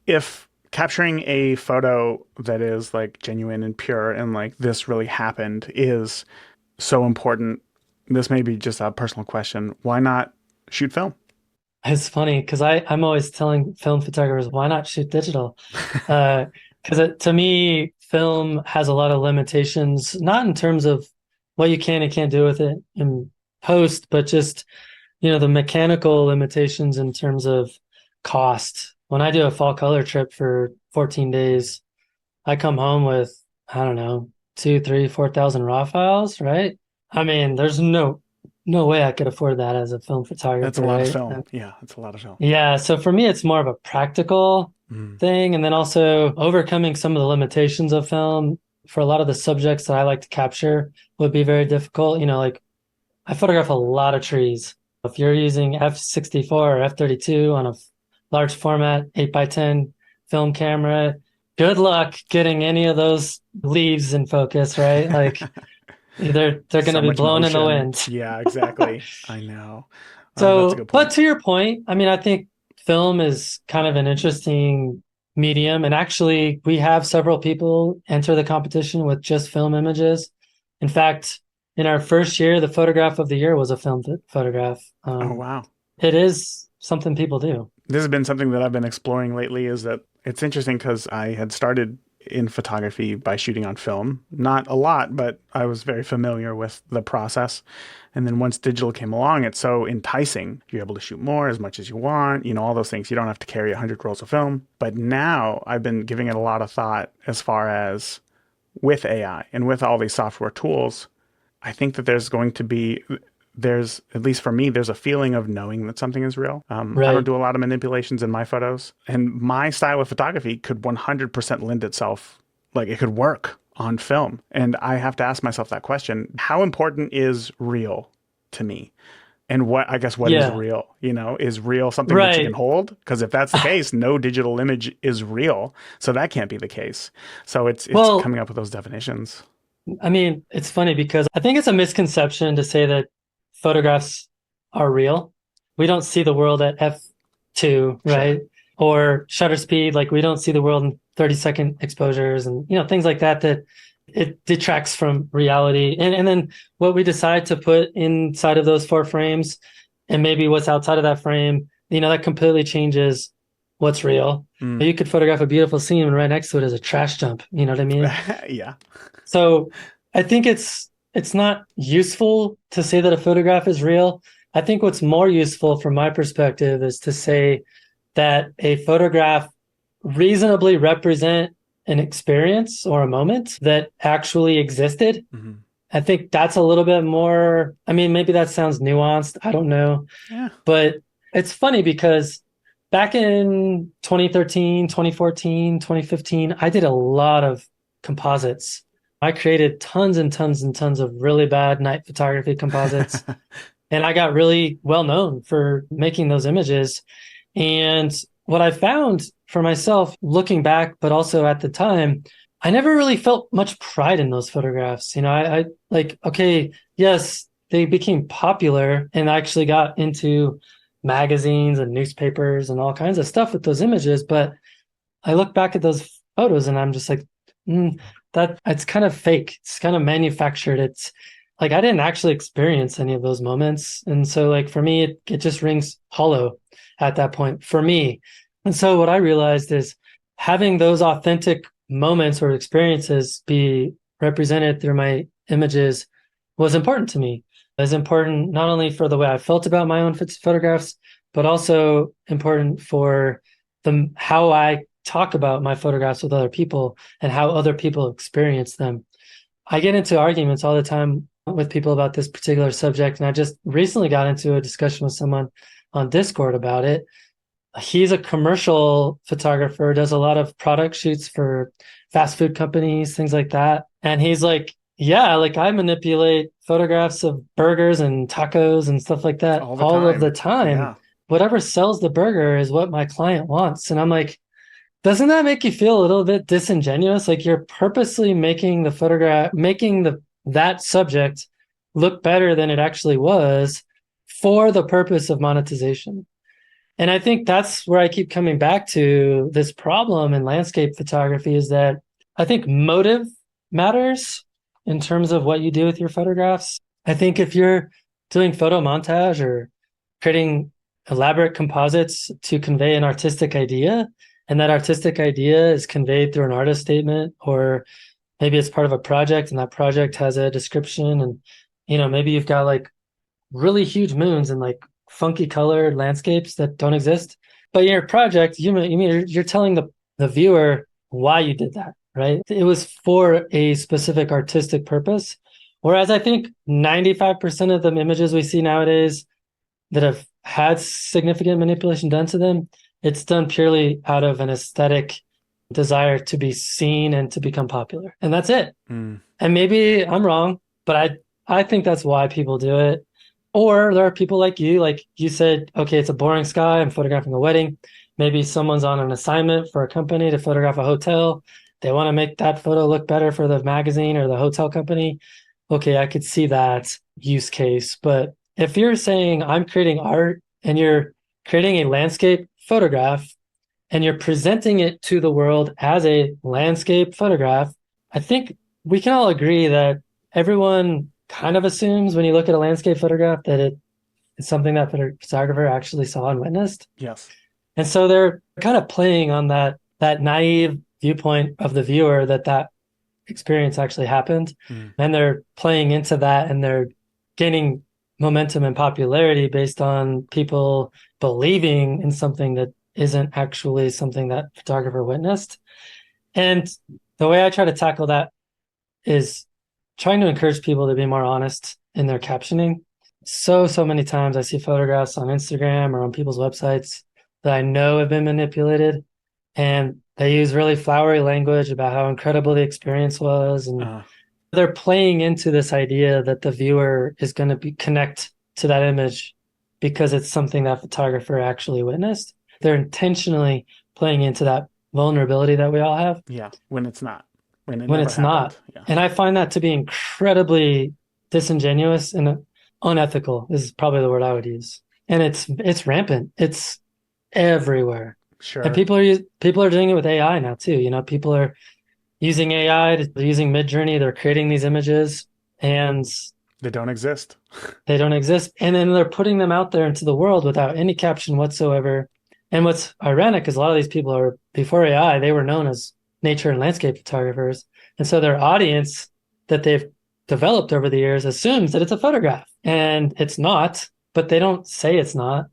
Speaker 2: If capturing a photo that is like genuine and pure and like this really happened is so important, this may be just a personal question. Why not shoot film?
Speaker 1: It's funny because I'm always telling film photographers, why not shoot digital? Because to me, film has a lot of limitations, not in terms of what you can and can't do with it in post, but just, the mechanical limitations in terms of cost. When I do a fall color trip for 14 days, I come home with, I don't know, two, three, 4,000 raw files, right? I mean, there's no way I could afford that as a film
Speaker 2: That's a
Speaker 1: photographer,
Speaker 2: lot of
Speaker 1: right?
Speaker 2: film. Yeah, that's a lot of film.
Speaker 1: Yeah, so for me, it's more of a practical
Speaker 2: Mm.
Speaker 1: thing, and then also overcoming some of the limitations of film for a lot of the subjects that I like to capture would be very difficult. Like I photograph a lot of trees. If you're using F64 or F32 on a large format 8 by 10 film camera, good luck getting any of those leaves in focus, right? Like they're going to
Speaker 2: So
Speaker 1: be
Speaker 2: much
Speaker 1: blown in the
Speaker 2: motion.
Speaker 1: wind.
Speaker 2: Yeah, exactly. I know. Oh, that's a
Speaker 1: So,
Speaker 2: good
Speaker 1: but
Speaker 2: point.
Speaker 1: to your point, I mean, I think film is kind of an interesting medium. And actually, we have several people enter the competition with just film images. In fact, in our first year, the photograph of the year was a film photograph.
Speaker 2: Oh, wow.
Speaker 1: It is something people do.
Speaker 2: This has been something that I've been exploring lately. Is that it's interesting because I had started in photography by shooting on film. Not a lot, but I was very familiar with the process. And then once digital came along, it's so enticing. You're able to shoot more as much as you want, all those things. You don't have to carry 100 rolls of film. But now I've been giving it a lot of thought as far as with AI and with all these software tools. I think that there's at least for me, there's a feeling of knowing that something is real. I don't
Speaker 1: Right.
Speaker 2: do a lot of manipulations in my photos, and my style of photography could 100% lend itself, like it could work on film. And I have to ask myself that question: how important is real to me? And what is
Speaker 1: Yeah.
Speaker 2: real? Is real something that you can
Speaker 1: Right.
Speaker 2: hold? Because if that's the case, no digital image is real. So that can't be the case. So it's
Speaker 1: Well,
Speaker 2: coming up with those definitions.
Speaker 1: I mean, it's funny because I think it's a misconception to say that photographs are real. We don't see the world at f2,
Speaker 2: Sure.
Speaker 1: right? Or shutter speed, like we don't see the world in 30-second exposures and things like that that it detracts from reality. And then what we decide to put inside of those four frames and maybe what's outside of that frame, that completely changes what's real.
Speaker 2: Mm.
Speaker 1: You could photograph a beautiful scene and right next to it is a trash dump. You know what I mean?
Speaker 2: Yeah.
Speaker 1: So I think it's not useful to say that a photograph is real. I think what's more useful from my perspective is to say that a photograph reasonably represent an experience or a moment that actually existed.
Speaker 2: Hmm.
Speaker 1: I think that's a little bit more, I mean, maybe that sounds nuanced. I don't know.
Speaker 2: Yeah.
Speaker 1: But it's funny because back in 2013, 2014, 2015, I did a lot of composites. I created tons and tons and tons of really bad night photography composites. And I got really well known for making those images. And what I found for myself looking back, but also at the time, I never really felt much pride in those photographs. I like, okay, yes, they became popular and I actually got into magazines and newspapers and all kinds of stuff with those images. But I look back at those photos and I'm just like, that it's kind of fake. It's kind of manufactured. It's like I didn't actually experience any of those moments. And so like for me, it just rings hollow at that point for me. And so what I realized is having those authentic moments or experiences be represented through my images was important to me. It was important not only for the way I felt about my own photographs, but also important for the how I talk about my photographs with other people and how other people experience them. I get into arguments all the time with people about this particular subject, and I just recently got into a discussion with someone on Discord about it. He's a commercial photographer, does a lot of product shoots for fast food companies, things like that. And he's like, yeah, like I manipulate photographs of burgers and tacos and stuff like that
Speaker 2: All the
Speaker 1: all of the
Speaker 2: time.
Speaker 1: time.
Speaker 2: Yeah.
Speaker 1: Whatever sells the burger is what my client wants. And I'm like, doesn't that make you feel a little bit disingenuous? Like you're purposely making the photograph, making that subject look better than it actually was for the purpose of monetization. And I think that's where I keep coming back to this problem in landscape photography is that I think motive matters in terms of what you do with your photographs. I think if you're doing photo montage or creating elaborate composites to convey an artistic idea, and that artistic idea is conveyed through an artist statement, or maybe it's part of a project and that project has a description, and maybe you've got like really huge moons and like funky colored landscapes that don't exist. But in your project, you mean you're telling the viewer why you did that, right? It was for a specific artistic purpose. Whereas I think 95% of the images we see nowadays that have had significant manipulation done to them, it's done purely out of an aesthetic desire to be seen and to become popular. And that's it.
Speaker 2: Mm.
Speaker 1: And maybe I'm wrong, but I think that's why people do it. Or there are people like you said, okay, it's a boring sky. I'm photographing a wedding. Maybe someone's on an assignment for a company to photograph a hotel. They want to make that photo look better for the magazine or the hotel company. Okay, I could see that use case. But if you're saying I'm creating art and you're creating a landscape photograph, and you're presenting it to the world as a landscape photograph, I think we can all agree that everyone kind of assumes when you look at a landscape photograph that it's something that the photographer actually saw and witnessed.
Speaker 2: Yes.
Speaker 1: And so they're kind of playing on that naive viewpoint of the viewer that experience actually happened.
Speaker 2: Mm.
Speaker 1: And they're playing into that and they're gaining momentum and popularity based on people believing in something that isn't actually something that photographer witnessed. And the way I try to tackle that is trying to encourage people to be more honest in their captioning. So many times I see photographs on Instagram or on people's websites that I know have been manipulated, and they use really flowery language about how incredible the experience was, and
Speaker 2: Uh,
Speaker 1: they're playing into this idea that the viewer is going to be connect to that image because it's something that photographer actually witnessed. They're intentionally playing into that vulnerability that we all have
Speaker 2: yeah. When it's not. When it
Speaker 1: when
Speaker 2: never
Speaker 1: it's
Speaker 2: happened.
Speaker 1: not.
Speaker 2: Yeah.
Speaker 1: And I find that to be incredibly disingenuous and unethical is probably the word I would use. And it's rampant. It's everywhere. And
Speaker 2: Sure.
Speaker 1: people are doing it with AI now too. You know, people are using AI, they're using Midjourney, they're creating these images and
Speaker 2: They don't exist.
Speaker 1: they don't exist. And then they're putting them out there into the world without any caption whatsoever. And what's ironic is a lot of these people are, before AI, they were known as nature and landscape photographers. And so their audience that they've developed over the years assumes that it's a photograph. And it's not, but they don't say it's not.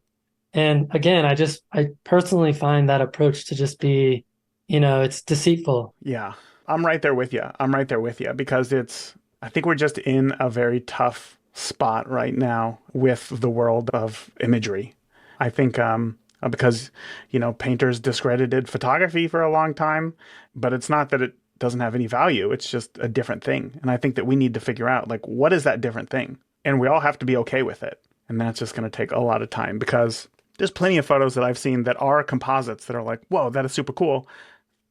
Speaker 1: And again, I personally find that approach to just be, it's deceitful.
Speaker 2: Yeah. I'm right there with you. I'm right there with you because I think we're just in a very tough spot right now with the world of imagery. I think because, painters discredited photography for a long time, but it's not that it doesn't have any value. It's just a different thing. And I think that we need to figure out, like, what is that different thing? And we all have to be okay with it. And that's just going to take a lot of time because there's plenty of photos that I've seen that are composites that are like, whoa, that is super cool.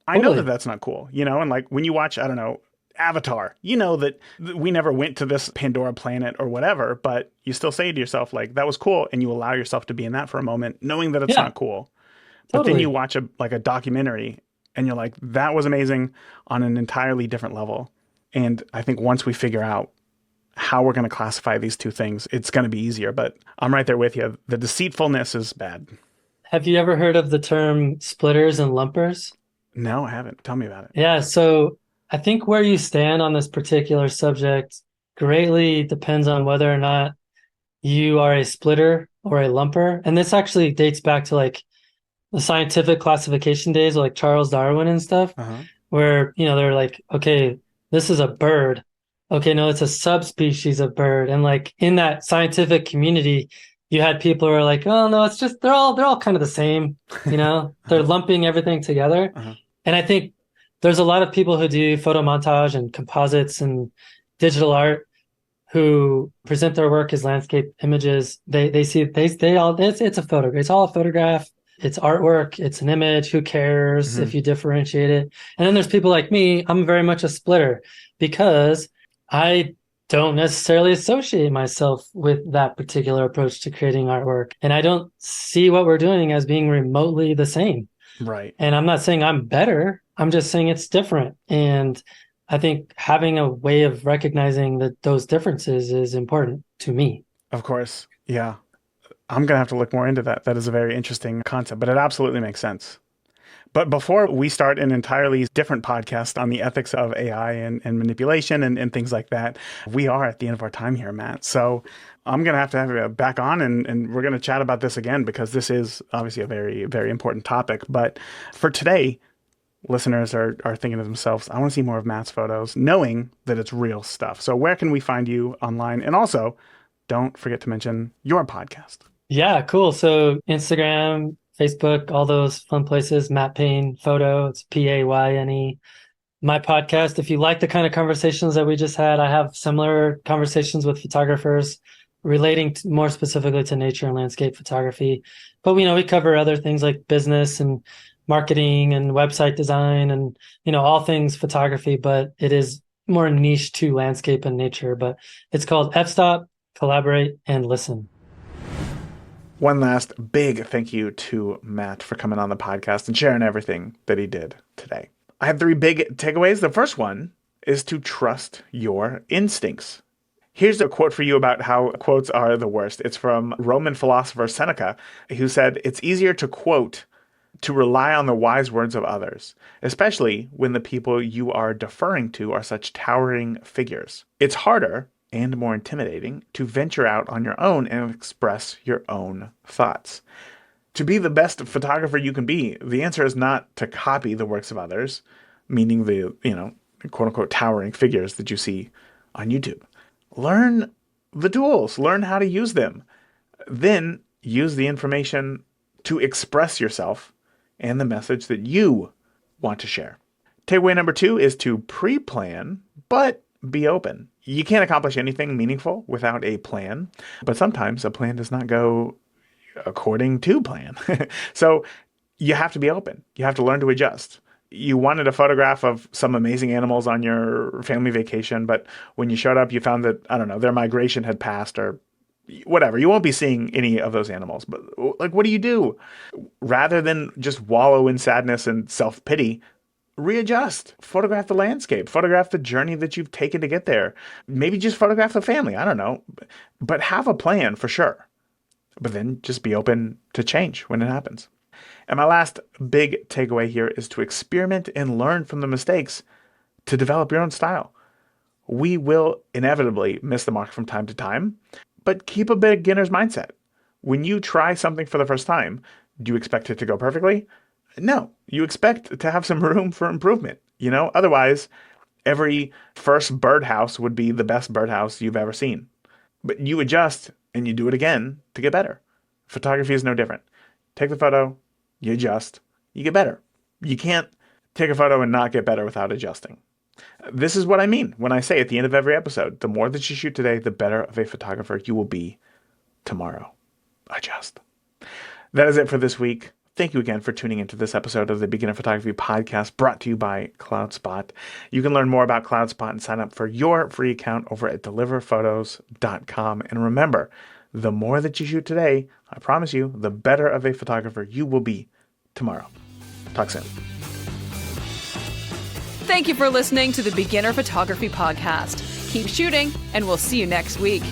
Speaker 2: I know that
Speaker 1: Totally.
Speaker 2: that's not cool, and like when you watch, I don't know, Avatar, that we never went to this Pandora planet or whatever, but you still say to yourself, like, that was cool. And you allow yourself to be in that for a moment, knowing that it's
Speaker 1: Yeah,
Speaker 2: not cool. But then you
Speaker 1: totally.
Speaker 2: watch a documentary and you're like, that was amazing on an entirely different level. And I think once we figure out how we're going to classify these two things, it's going to be easier. But I'm right there with you. The deceitfulness is bad.
Speaker 1: Have you ever heard of the term splitters and lumpers?
Speaker 2: No, I haven't. Tell me about it.
Speaker 1: Yeah, so I think where you stand on this particular subject greatly depends on whether or not you are a splitter or a lumper. And this actually dates back to like the scientific classification days, like Charles Darwin and stuff,
Speaker 2: Uh-huh.
Speaker 1: where, they're like, okay, this is a bird. Okay, no, it's a subspecies of bird. And like in that scientific community, you had people who are like, oh no, it's just they're all kind of the same, they're
Speaker 2: Uh-huh.
Speaker 1: lumping everything together.
Speaker 2: Uh-huh.
Speaker 1: And I think there's a lot of people who do photo montage and composites and digital art who present their work as landscape images. They see they all it's a photograph. It's all a photograph. It's artwork. It's an image. Who cares
Speaker 2: Hmm.
Speaker 1: if you differentiate it? And then there's people like me. I'm very much a splitter because I don't necessarily associate myself with that particular approach to creating artwork. And I don't see what we're doing as being remotely the same.
Speaker 2: Right.
Speaker 1: And I'm not saying I'm better. I'm just saying it's different. And I think having a way of recognizing that those differences is important to me.
Speaker 2: Of course. Yeah. I'm going to have to look more into that. That is a very interesting concept, but it absolutely makes sense. But before we start an entirely different podcast on the ethics of AI and manipulation and things like that, we are at the end of our time here, Matt. So I'm going to have you back on and we're going to chat about this again because this is obviously a very, very important topic. But for today, listeners are thinking to themselves, I want to see more of Matt's photos, knowing that it's real stuff. So where can we find you online? And also, don't forget to mention your podcast.
Speaker 1: Yeah, cool. So Instagram, Facebook, all those fun places, Matt Payne photo, it's Payne. My podcast, if you like the kind of conversations that we just had, I have similar conversations with photographers relating more specifically to nature and landscape photography. But we cover other things like business and marketing and website design and all things photography, but it is more niche to landscape and nature. But it's called F-Stop, Collaborate, and Listen.
Speaker 2: One last big thank you to Matt for coming on the podcast and sharing everything that he did today. I have 3 big takeaways. The first one is to trust your instincts. Here's a quote for you about how quotes are the worst. It's from Roman philosopher Seneca, who said, "It's easier to quote to rely on the wise words of others, especially when the people you are deferring to are such towering figures. It's harder and more intimidating to venture out on your own and express your own thoughts." To be the best photographer you can be, the answer is not to copy the works of others, meaning the, quote unquote towering figures that you see on YouTube. Learn the tools, learn how to use them. Then use the information to express yourself and the message that you want to share. Takeaway number 2 is to pre-plan, but be open. You can't accomplish anything meaningful without a plan, but sometimes a plan does not go according to plan. So you have to be open. You have to learn to adjust. You wanted a photograph of some amazing animals on your family vacation, but when you showed up, you found that, I don't know, their migration had passed or whatever. You won't be seeing any of those animals, but like, what do you do? Rather than just wallow in sadness and self-pity, readjust, photograph the landscape, photograph the journey that you've taken to get there. Maybe just photograph the family. I don't know, but have a plan for sure. But then just be open to change when it happens. And my last big takeaway here is to experiment and learn from the mistakes to develop your own style. We will inevitably miss the mark from time to time, but keep a beginner's mindset. When you try something for the first time, do you expect it to go perfectly? No, you expect to have some room for improvement. Otherwise, every first birdhouse would be the best birdhouse you've ever seen. But you adjust and you do it again to get better. Photography is no different. Take the photo, you adjust, you get better. You can't take a photo and not get better without adjusting. This is what I mean when I say at the end of every episode, the more that you shoot today, the better of a photographer you will be tomorrow. Adjust. That is it for this week. Thank you again for tuning into this episode of the Beginner Photography Podcast brought to you by CloudSpot. You can learn more about CloudSpot and sign up for your free account over at deliverphotos.com. And remember, the more that you shoot today, I promise you, the better of a photographer you will be tomorrow. Talk soon.
Speaker 3: Thank you for listening to the Beginner Photography Podcast. Keep shooting, and we'll see you next week.